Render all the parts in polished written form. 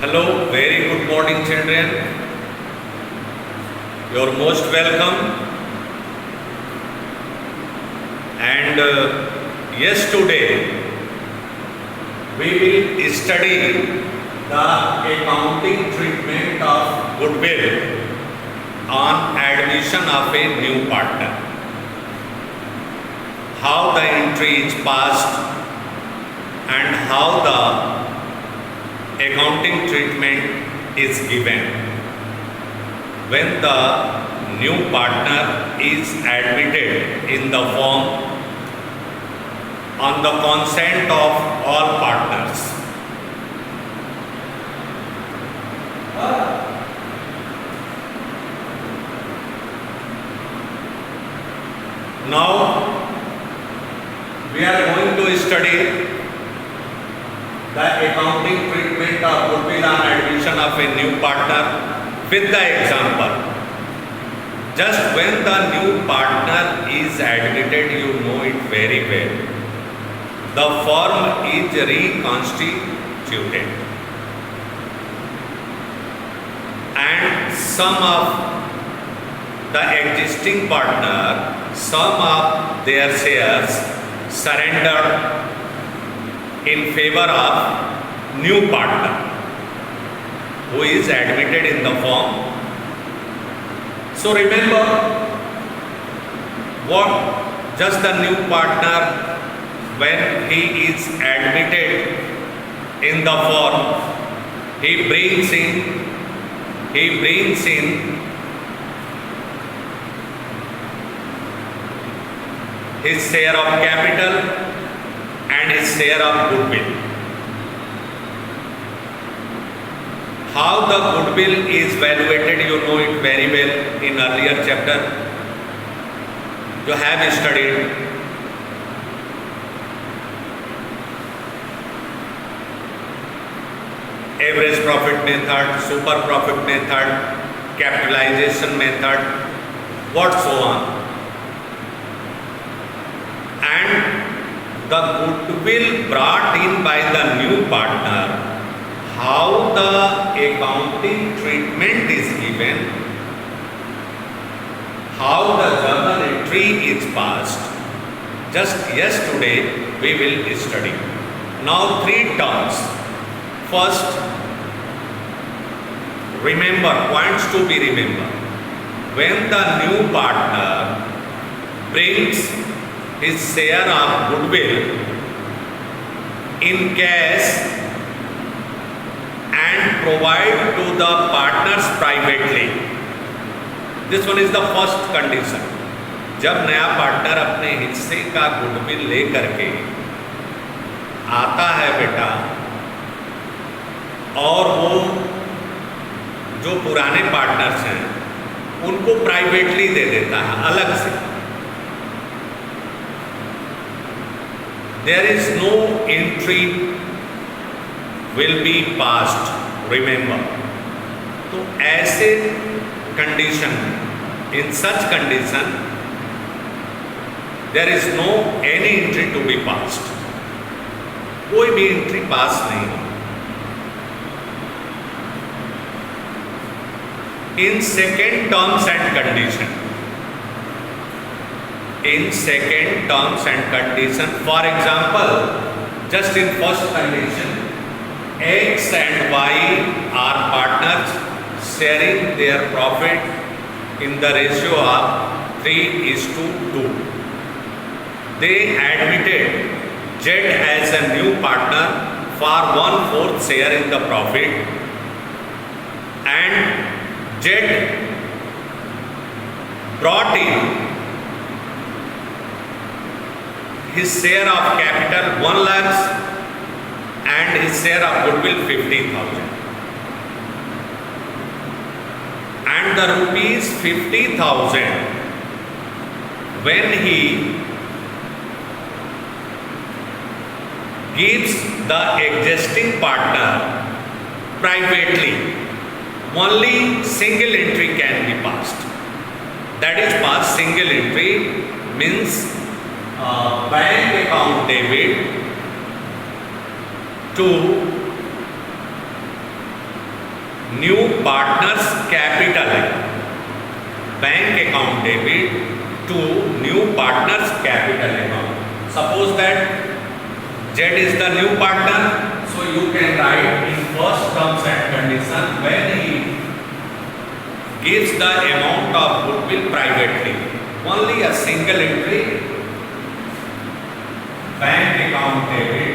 Hello, very good morning, children. You're most welcome. And yes, today we will study the accounting treatment of goodwill on admission of a new partner. How the entry is passed and how the accounting treatment is given when the new partner is admitted in the firm on the consent of all partners. Now we are going to study the accounting treatment of goodwill on admission of a new partner with the example. Just when the new partner is admitted, you know it very well. The firm is reconstituted and some of the existing partner, some of their shares surrendered in favor of new partner who is admitted in the firm. So remember what just the new partner, when he is admitted in the firm, he brings in his share of capital and his share of goodwill. How the goodwill is valuated, you know it very well in earlier chapter. You have studied. Average profit method, super profit method, capitalization method, what so on. And the goodwill brought in by the new partner, how the accounting treatment is given, how the journal entry is passed. Just yesterday we will study. Now three terms. First, remember, points to be remembered. When the new partner brings his share of goodwill in cash and provide to the partners privately. This one is the first condition. जब नया partner अपने हिस्से का goodwill ले करके आता है बेटा, और वो जो पुराने पार्टनर्स हैं उनको प्राइवेटली दे देता है अलग से. There is no entry will be passed, remember. तो ऐसे condition, in such condition, there is no any entry to be passed. कोई भी एंट्री पास नहीं हो. In second terms and condition. In second terms and condition, for example, just in first condition, X and Y are partners sharing their profit in the ratio of 3:2. They admitted Z as a new partner for 1/4 share in the profit, and Z brought in his share of capital 1 lakhs and his share of goodwill 50,000. And the rupees 50,000, when he gives the existing partner privately, only single entry can be passed. That is passed single entry means bank account debit to new partners capital है, bank account debit to new partners capital account. Suppose that Z is the new partner, so you can write in first terms and condition when he gives the amount of goodwill privately, only a single entry, bank account debit,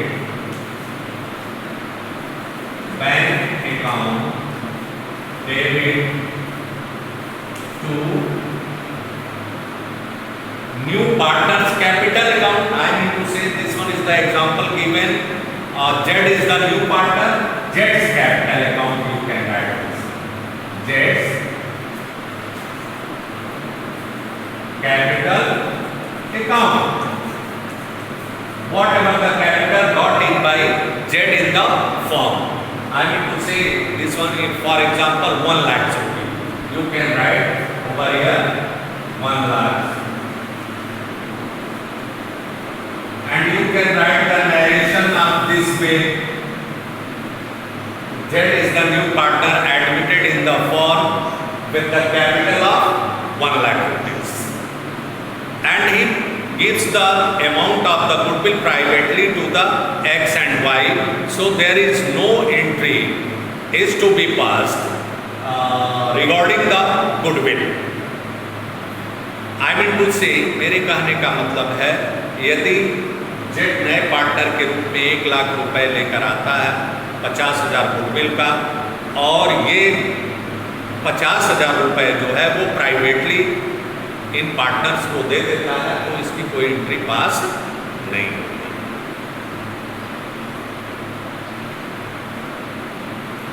bank account debit to new partners capital account. I mean to say this one is the example given. Z is the new partner, Z's capital account you can write this. Z's capital account. Whatever the capital got in by Z in the firm. I mean to say this one is, for example, 1 lakh rupee. You can write over here 1 lakh. And you can write the narration of this way. Z is the new partner admitted in the firm with the capital of 1 lakh rupees. And he gives the amount of the goodwill privately to the X and Y. So there is no entry is to be passed regarding the goodwill. I mean to say, मेरे कहने का मतलब है, यदि jet नए partner के रूप में 1 लाख रुपए लेकर आता है 50,000 गुडविल का, और ये 50,000 रुपए जो है वो प्राइवेटली इन पार्टनर्स को दे देता है, तो इसकी कोई एंट्री पास नहीं होती.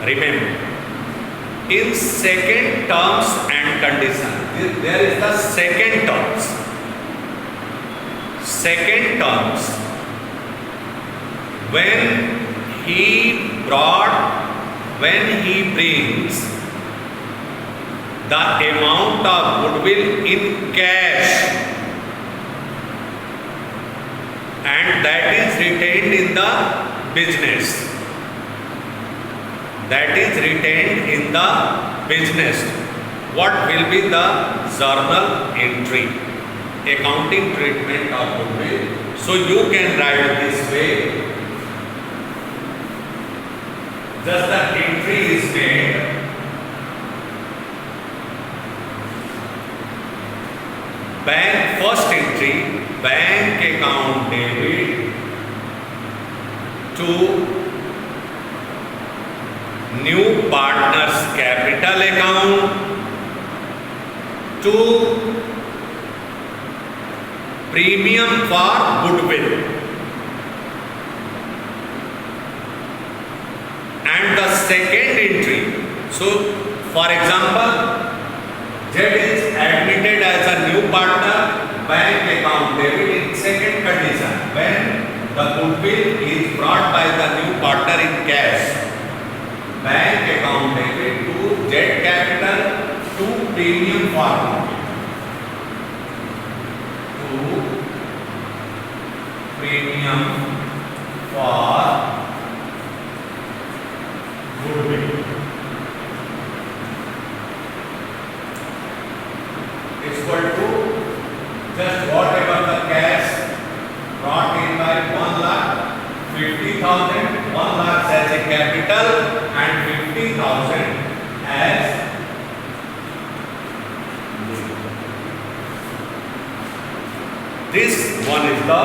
Remember, in second terms and condition, there is the second terms. Second terms, when he brings the amount of goodwill in cash, and that is retained in the business. That is retained in the business. What will be the journal entry? Accounting treatment of goodwill. So you can write this way. Just the entry is made. Bank first entry, bank account debit to new partners capital account to premium for goodwill, and the second entry. So for example, Z is admitted as a new partner, bank account debit in second condition, when the goodwill is brought by the new partner in cash, bank account debit to Z capital to premium for goodwill. Premium for goodwill is equal to just whatever the cash brought in by 1,50,000, 1 lakh as a capital and 50,000 as this one is the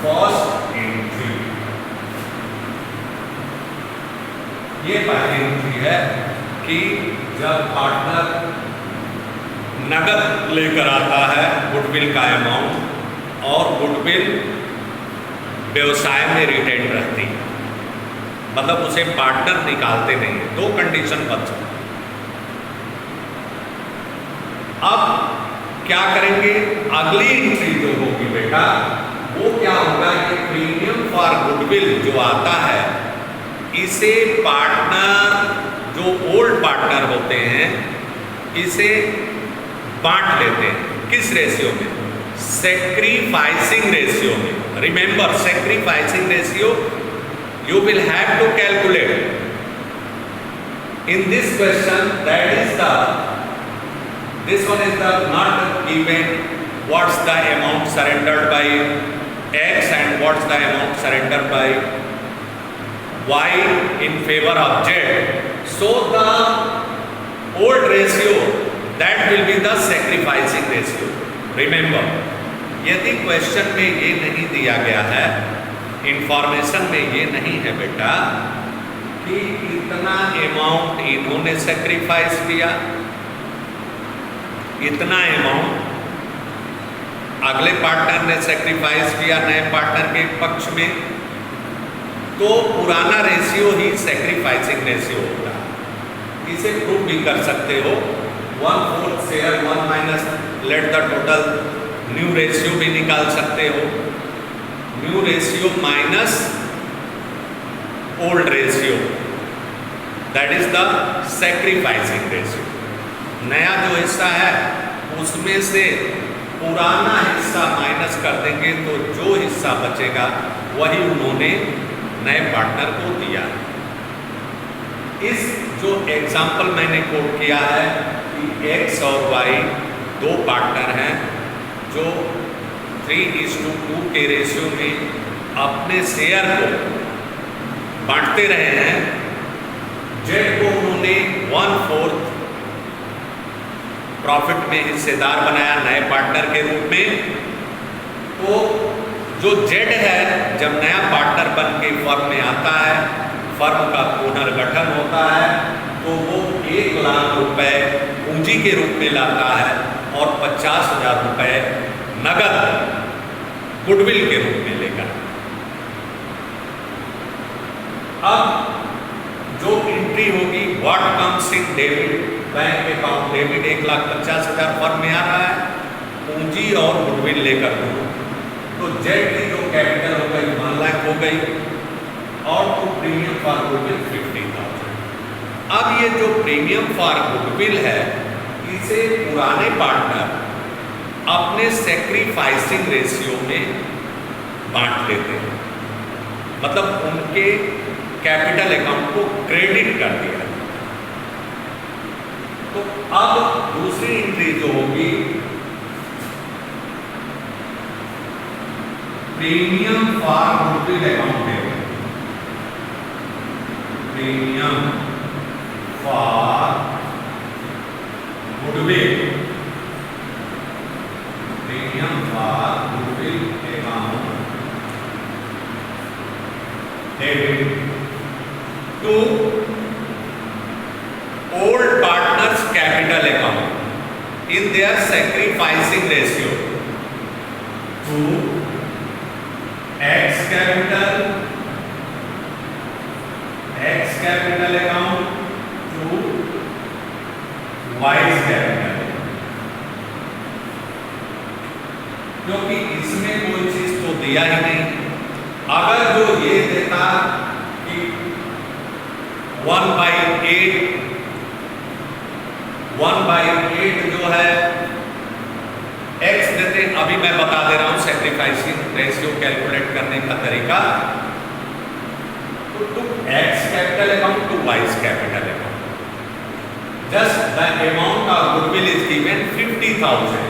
first entry. ये पहली entry है कि जब partner नगद लेकर आता है goodwill का अमाउंट, और गुडविल व्यवसाय में रिटेन रहती है, मतलब उसे पार्टनर निकालते नहीं है. 2 कंडीशन बन सकती. अब क्या करेंगे, अगली एंट्री जो होगी बेटा, वो क्या होगा कि प्रीमियम फॉर गुडविल जो आता है, इसे पार्टनर जो ओल्ड पार्टनर होते हैं इसे बांट लेते हैं. किस रेशियो में? सैक्रिफाइसिंग रेशियो में. Remember, sacrificing ratio you will have to calculate. In this question, this one is the not given what's the amount surrendered by X and what's the amount surrendered by Y in favor of Z. So the old ratio, that will be the sacrificing ratio. Remember, यदि question में ये नहीं दिया गया है, information में ये नहीं है बेटा कि इतना अमाउंट इन्होंने सेक्रीफाइस किया, इतना अमाउंट अगले पार्टनर ने सेक्रीफाइस किया नए पार्टनर के पक्ष में, तो पुराना रेशियो ही सेक्रीफाइसिंग रेशियो होता है। इसे प्रूव भी कर सकते हो, 1/4 share 1 minus let the total new ratio भी निकाल सकते हो, new ratio minus old ratio, that is the sacrificing ratio. नया जो हिस्सा है उसमें से पुराना हिस्सा माइनस कर देंगे तो जो हिस्सा बचेगा वही उन्होंने नए पार्टनर को दिया। इस जो एग्जाम्पल मैंने कोट किया है कि एक्स और वाई दो पार्टनर हैं जो 3:2 के रेशियो में अपने शेयर को बांटते रहे हैं। जेड को उन्होंने 1/4 प्रॉफिट में हिस्सेदार बनाया नए पार्टनर के रूप में। तो जो जेड है जब नया पार्टनर बन के फर्म में आता है, फर्म का पुनर्गठन होता है, तो वो 1 लाख रुपए पूंजी के रूप में लाता है और 50,000 रुपए नगद गुडविल के रूप में लेगा। अब जो एंट्री होगी what comes in debit, bank account debit 1,50,000 firm में आ रहा है, पूंजी और गुडविल लेकर दो, तो जेड की जो कैपिटल हो गई 1 लाख हो गई और तो प्रीमियम फॉर गुडविल 50,000। अब ये जो प्रीमियम फॉर गुडविल है इसे पुराने पार्टनर अपने सेक्रीफाइसिंग रेशियो में बांट लेते हैं, मतलब उनके कैपिटल अकाउंट को क्रेडिट कर दिया। तो अब दूसरी एंट्री जो होगी प्रीमियम फॉर गुडविल अकाउंट है, premium for goodwill, premium for goodwill account debit to old partners capital account in their sacrificing ratio to X capital account to Y's capital। क्योंकि इसमें कोई चीज तो दिया ही नहीं। अगर जो ये देता कि 1/8 जो है x देते, अभी मैं बता दे रहा हूं सेक्रीफाइसिंग रेशियो कैलकुलेट करने का तरीका। तो to x capital account to y's capital account, just the amount of goodwill is given 50,000।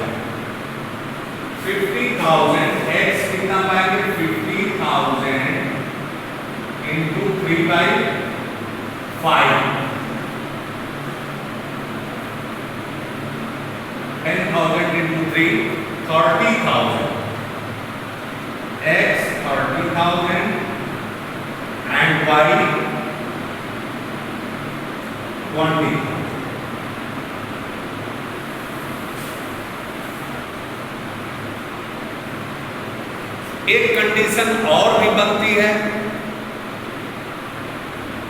50,000 x कितना पाएंगे 50,000 into 3/5, 10,000 into 3, 30,000, x 30,000 and y 20,000। एक कंडीशन और भी बनती है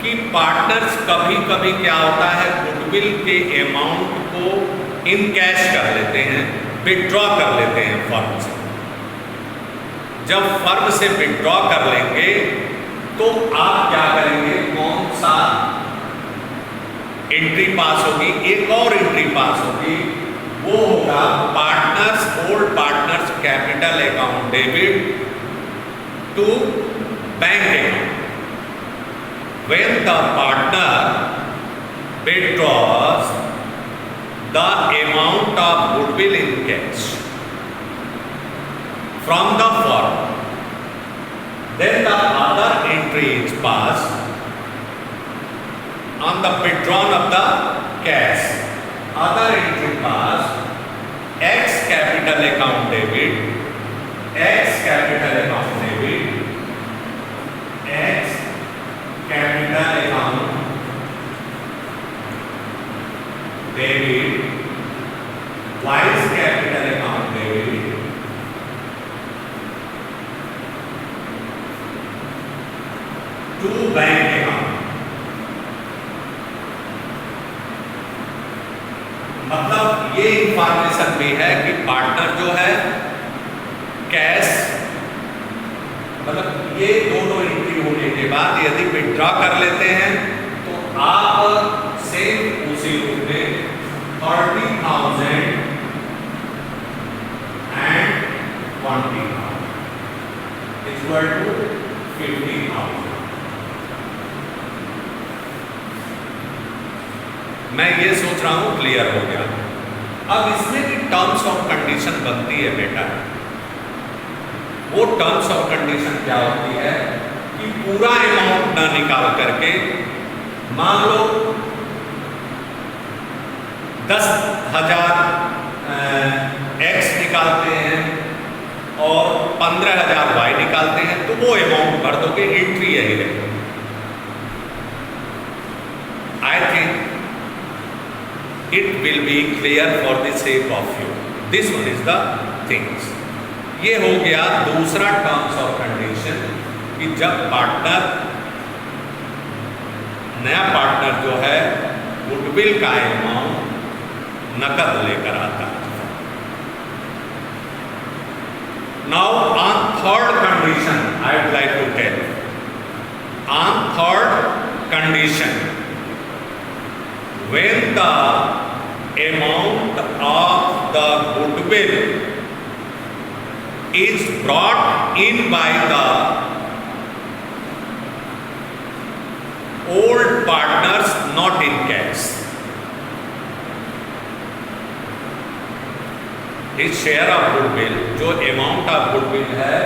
कि पार्टनर्स कभी कभी क्या होता है गुडविल के अमाउंट को इन कैश कर लेते हैं, विड्रॉ कर लेते हैं फर्म से। जब फर्म से विड्रॉ कर लेंगे तो आप क्या करेंगे, कौन सा एंट्री पास होगी, एक और एंट्री पास होगी, वो होगा partners old partners capital account debit to bank account. When the partner withdraws the amount of goodwill in cash from the firm, then the other entry is passed on the withdrawn of the cash. Other entry passed, X capital account debit, X capital account debit, X capital account debit, Y's capital account debit, to bank account. मतलब ये information भी है कि partner जो है cash, मतलब ये दोनों एंट्री होने के बाद यदि विड्रॉ कर लेते हैं तो आप सेम उसी रूप में 30,000 एंड 20,000 इक्वल टू 50,000। मैं ये सोच रहा हूं क्लियर हो गया। अब इसमें भी टर्म्स ऑफ कंडीशन बनती है बेटा। वो टर्म्स ऑफ कंडीशन क्या होती है कि पूरा अमाउंट ना निकाल करके, मान लो 10,000 एक्स निकालते हैं और 15,000 वाई निकालते हैं, तो वो अमाउंट भर दोगे, एंट्री यही रहेगी। I think it will be clear for the sake of you. This one is the things. ये हो गया दूसरा टर्म्स ऑफ कंडीशन कि जब पार्टनर, नया पार्टनर जो है गुडविल का अमाउंट नकद लेकर आता है। Now on third condition I would like to tell, on third condition, when the amount of the goodwill is brought in by the old partners not in cash, his share of goodwill, जो amount of goodwill है,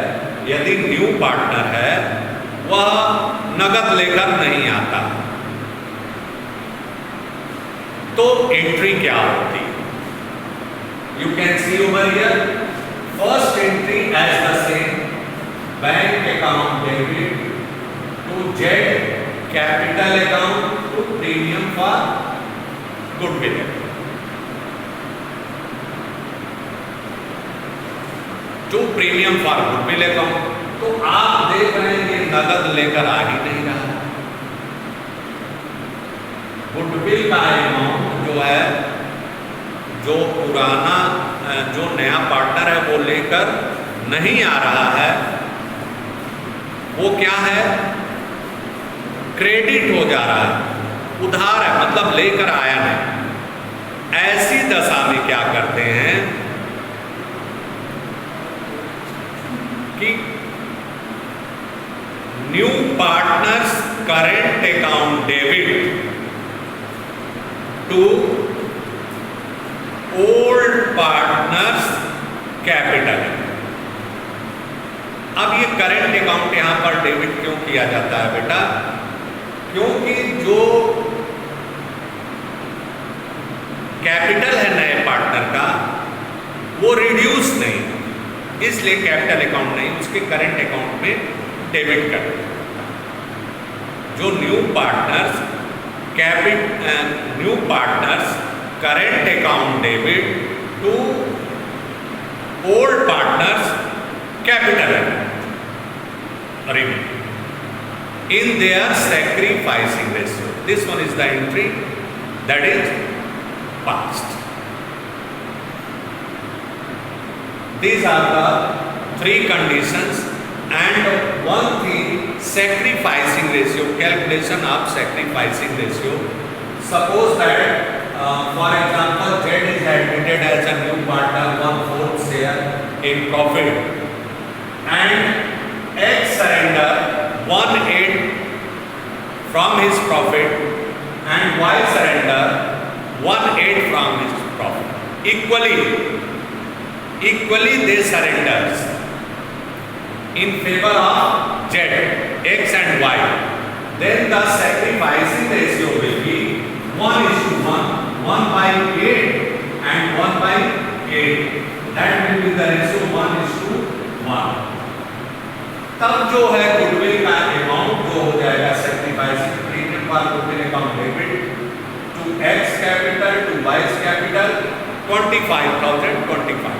यदि new partner है वह नगद लेकर नहीं आता, तो एंट्री क्या होती? You can see over here, first entry as the same, bank account debit to Z capital account to premium for goodwill. To premium for goodwill account. तो आप देख रहे हैं कि नगद लेकर आ ही नहीं रहा। गुडविल का अमाउंट जो है, जो पुराना, जो नया पार्टनर है वो लेकर नहीं आ रहा है, वो क्या है? क्रेडिट हो जा रहा है, उधार है, मतलब लेकर आया नहीं। ऐसी दशा में क्या करते हैं कि new partners current account debit to old partners capital. अब ये करेंट अकाउंट यहां पर डेबिट क्यों किया जाता है बेटा? क्योंकि जो कैपिटल है नए पार्टनर का वो रिड्यूस नहीं, इसलिए कैपिटल अकाउंट नहीं, उसके करेंट अकाउंट में डेबिट कर। जो new partners new partners current account debit to old partners capital in their sacrificing ratio. This one is the entry that is passed. These are the three conditions, and one thing, sacrificing ratio, calculation of sacrificing ratio. Suppose that for example Z is admitted as a new partner 1/4 share in profit, and X surrender 1/8 from his profit and and Y surrender 1/8 from his profit. Equally they surrenders in favor of Z, X and Y. Then the sacrificing ratio will be 1:1, 1/8 and 1/8. That will be the ratio 1:1. तब जो है goodwill का amount जो हो जाएगा sacrificing treatment for goodwill account debit to X capital to Y capital 25,000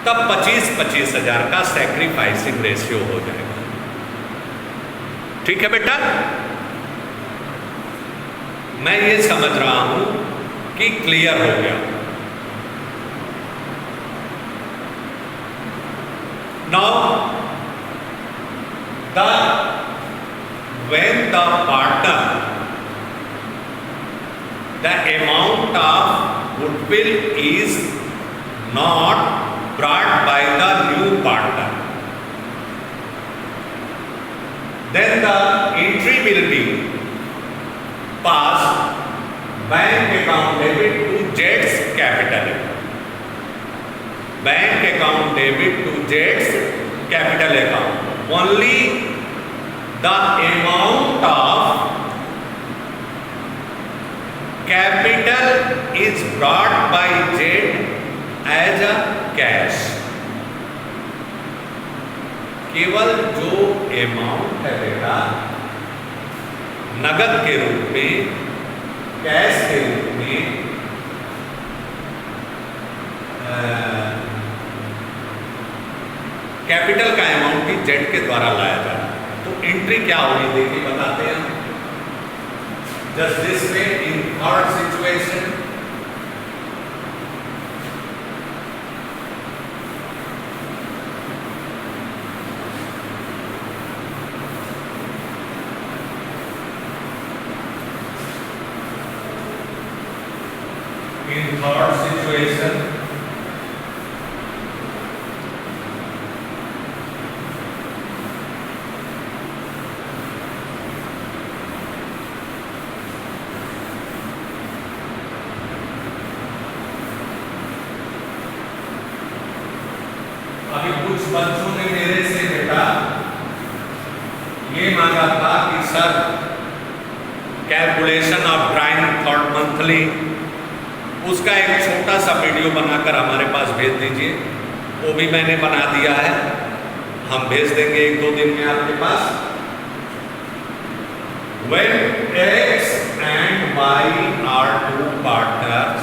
तब 25,000 का sacrificing ratio हो जाएगा। ठीक है बेटा, मैं ये समझ रहा हूं कि क्लियर हो गया। Now, when the partner, the amount of goodwill is not brought by the new partner, then the entry will be passed bank account debit to Z's capital. Bank account debit to Z's capital account. Only the amount of capital is brought by Z as a cash. केवल जो amount है बेटा नगद के रूप में, cash के रूप में कैपिटल का अमाउंट भी जेड के द्वारा लाया जा रहा है। तो एंट्री क्या होगी देखिए बताते हैं। Just this way in third situation कुछ बच्चों ने मेरे से बेटा ये मांगा था कि sir calculation of drawing third monthly उसका एक छोटा सा वीडियो बनाकर हमारे पास भेज दीजिए। वो भी मैंने बना दिया है, हम भेज देंगे 1-2 दिन में आपके पास। When X and Y are two partners